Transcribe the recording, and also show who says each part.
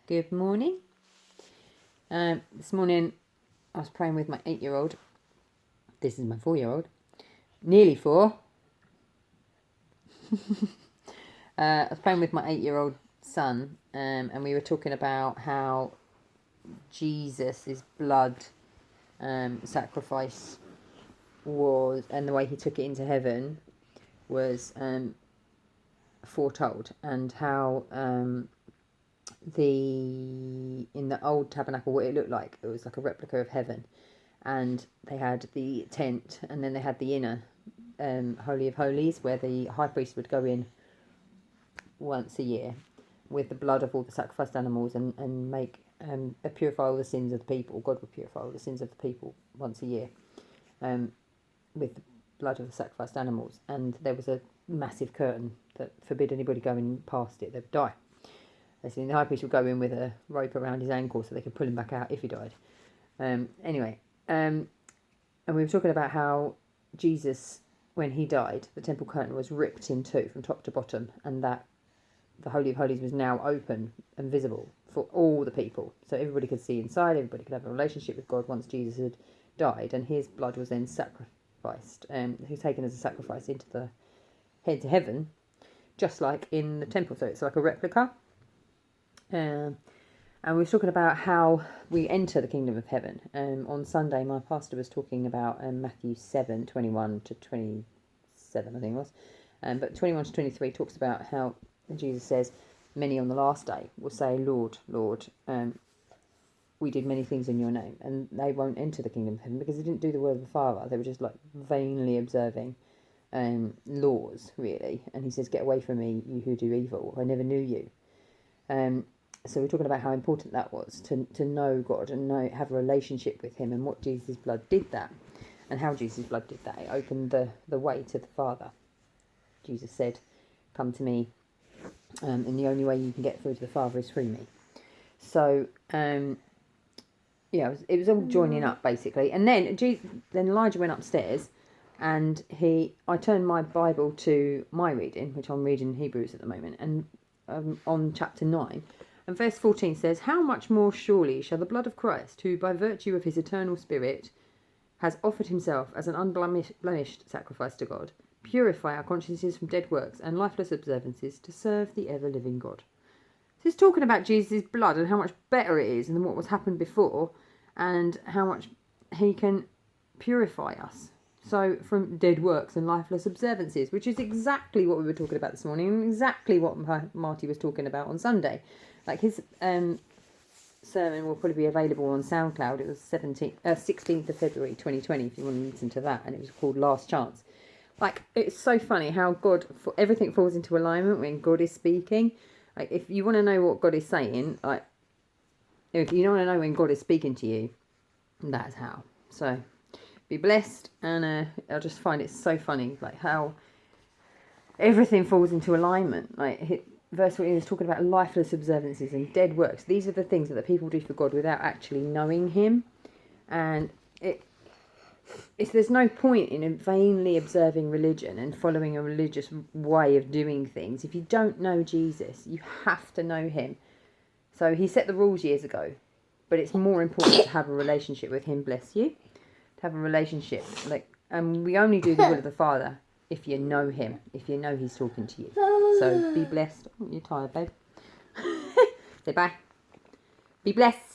Speaker 1: Good morning. This morning I was praying with my 8-year-old. This is my 4-year-old. Nearly 4. I was praying with my 8-year-old son, and we were talking about how Jesus' blood sacrifice was, and the way he took it into heaven was foretold, and how in the old tabernacle, what it looked like, it was like a replica of heaven, and they had the tent, and then they had the inner Holy of Holies, where the high priest would go in once a year with the blood of all the sacrificed animals and make purify all the sins of the people. God would purify all the sins of the people once a year with the blood of the sacrificed animals, and there was a massive curtain that forbid anybody going past it. They'd die. So the high priest would go in with a rope around his ankle so they could pull him back out if he died. And we were talking about how Jesus, when he died, the temple curtain was ripped in two from top to bottom, and that the Holy of Holies was now open and visible for all the people. So everybody could see inside, everybody could have a relationship with God once Jesus had died, and his blood was then sacrificed. He was taken as a sacrifice into heaven, just like in the temple. So it's like a replica. And we were talking about how we enter the kingdom of heaven. On Sunday, my pastor was talking about Matthew 7:21 to 27, I think it was. But 21 to 23 talks about how Jesus says, many on the last day will say, Lord, Lord, we did many things in your name. And they won't enter the kingdom of heaven because they didn't do the will of the Father. They were just like vainly observing laws, really. And he says, get away from me, you who do evil. I never knew you. So we're talking about how important that was to know God and have a relationship with him, and what Jesus' blood did that, and how Jesus' blood did that. It opened the way to the Father. Jesus said, come to me, and the only way you can get through to the Father is through me. So it was all joining up basically. And then Elijah went upstairs, and I turned my Bible to my reading, which I'm reading Hebrews at the moment, and on chapter 9. And verse 14 says, how much more surely shall the blood of Christ, who by virtue of his eternal Spirit has offered himself as an unblemished sacrifice to God, purify our consciences from dead works and lifeless observances to serve the ever-living God. So it's talking about Jesus' blood and how much better it is than what was happened before, and how much he can purify us. So from dead works and lifeless observances, which is exactly what we were talking about this morning, and exactly what Marty was talking about on Sunday. Like his sermon will probably be available on SoundCloud. It was 16th of February 2020, if you want to listen to that, and it was called Last Chance. Like, it's so funny how everything falls into alignment when God is speaking. Like, if you want to know what God is saying, like, if you want to know when God is speaking to you, that's how. So be blessed, and I just find it so funny, like how everything falls into alignment. Like verse 14 is talking about lifeless observances and dead works. These are the things that the people do for God without actually knowing him, and there's no point in vainly observing religion and following a religious way of doing things if you don't know Jesus. You have to know him. So he set the rules years ago, but it's more important to have a relationship with him. Bless you. To have a relationship, and we only do the will of the Father if you know him, if you know he's talking to you. So be blessed. Oh, you're tired, babe. Say bye. Be blessed.